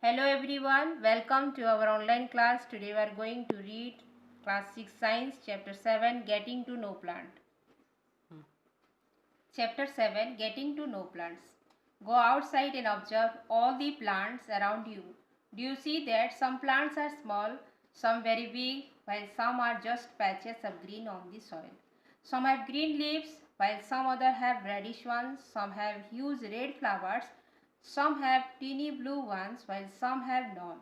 Hello everyone, welcome to our online class. Today we are going to read class 6 science chapter 7 getting to know plant. Chapter 7 getting to know plants. Go outside and observe all the plants around you. Do you see that some plants are small, some very big, while some are just patches of green on the soil. Some have green leaves while some other have reddish ones. Some have huge red flowers. Some have teeny blue ones while some have none.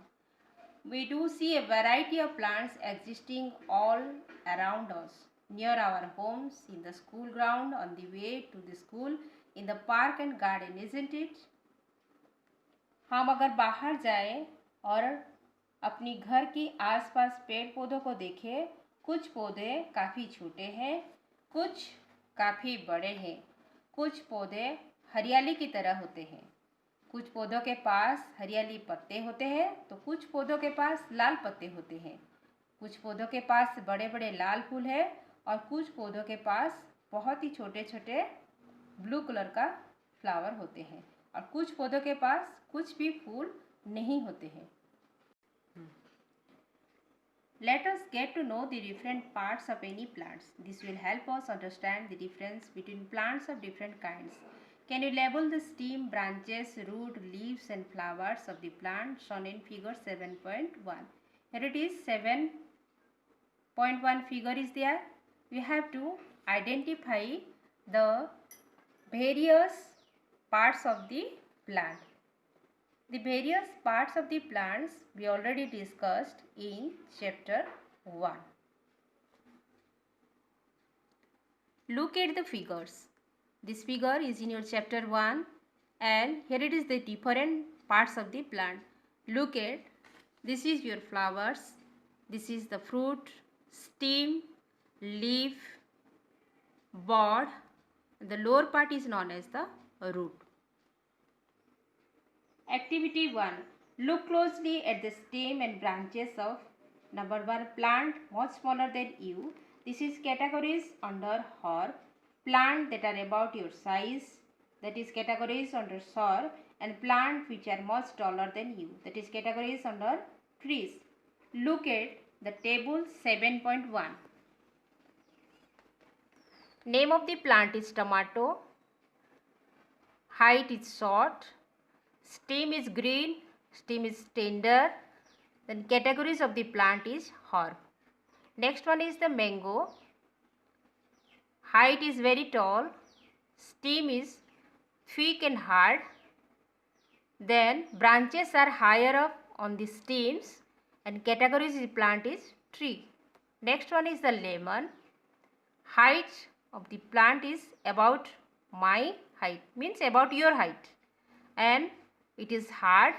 We do see a variety of plants existing all around us, near our homes, in the school ground, on the way to the school, in the park and garden, isn't it? हम अगर बाहर जाएं और अपनी घर के आसपास पेड़ पौधों को देखें, कुछ पौधे काफ़ी छोटे हैं, कुछ काफ़ी बड़े हैं, कुछ पौधे हरियाली की तरह होते हैं, कुछ पौधों के पास हरियाली पत्ते होते हैं तो कुछ पौधों के पास लाल पत्ते होते हैं, कुछ पौधों के पास बड़े बड़े लाल फूल है और कुछ पौधों के पास बहुत ही छोटे छोटे ब्लू कलर का फ्लावर होते हैं और कुछ पौधों के पास कुछ भी फूल नहीं होते हैं. Let us get to know the different parts of any plants. This will help us understand the difference between plants of different kinds. Can you label the stem, branches, root, leaves and flowers of the plant shown in figure 7.1? Here it is, 7.1 figure is there. We have to identify the various parts of the plant. The various parts of the plants we already discussed in chapter 1. Look at the figures. This figure is in your chapter 1 and here it is the different parts of the plant. Look at, this is your flowers, this is the fruit, stem, leaf, bud, the lower part is known as the root. Activity 1. Look closely at the stem and branches of number 1 plant much smaller than you. This is categories under herb. Plant that are about your size, that is categories under shrub, and plant which are much taller than you, that is categories under trees. Look at the table 7.1. Name of the plant is tomato. Height is short. Stem is green. Stem is tender. Then categories of the plant is herb. Next one is the mango. Height is very tall. Stem is thick and hard. Then branches are higher up on the stems and categories of the plant is tree. Next one is the lemon. Height of the plant is about my height, means about your height, and it is hard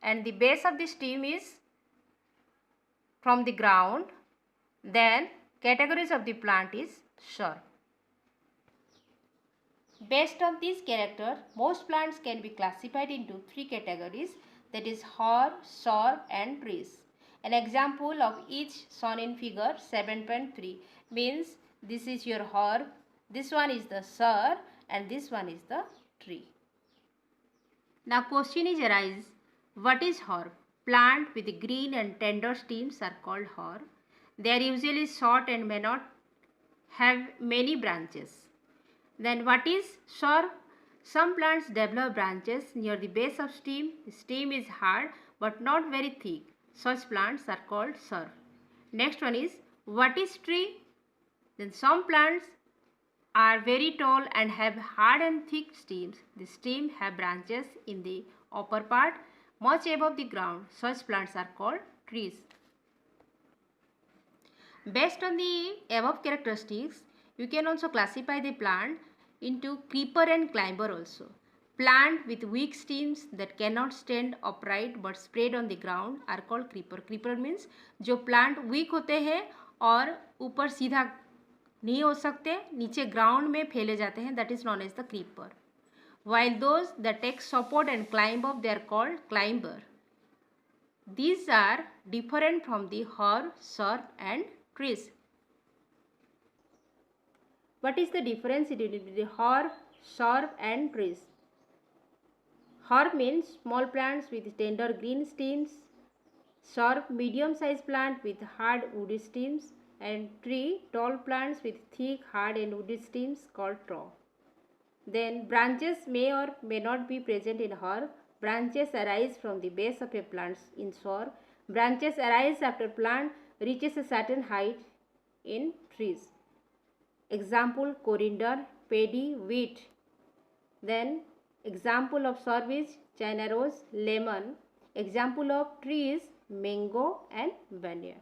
and the base of the stem is from the ground. Then categories of the plant is shrub. Based on these characters, most plants can be classified into 3 categories, that is herb, shrub and trees. An example of each shown in figure 7.3 means this is your herb, this one is the shrub and this one is the tree. Now question is arise, what is herb? Plant with green and tender stems are called herb. They are usually short and may not have many branches. Then what is shrub? Some plants develop branches near the base of stem. The stem is hard but not very thick. Such plants are called shrub. Next one is, what is tree? Then some plants are very tall and have hard and thick stems. The stem have branches in the upper part much above the ground. Such plants are called trees. Based on the above characteristics, you can also classify the plant into creeper and climber also. Plant with weak stems that cannot stand upright but spread on the ground are called creeper. Creeper means जो plant weak होते हैं और ऊपर सीधा नहीं हो सकते, नीचे ground में फैले जाते हैं, that is known as the creeper. While those that take support and climb up, they are called climber. These are different from the herb, shrub and trees. What is the difference between the herb, shrub and trees? Herb means small plants with tender green stems. Shrub, medium-sized plant with hard woody stems. And tree, tall plants with thick, hard and woody stems called trunk. Then branches may or may not be present in herb. Branches arise from the base of a plant in shrub. Branches arise after plant reaches a certain height in trees. Example, coriander, paddy, wheat. Then example of shrub is China rose, lemon. Example of trees, mango and banyan.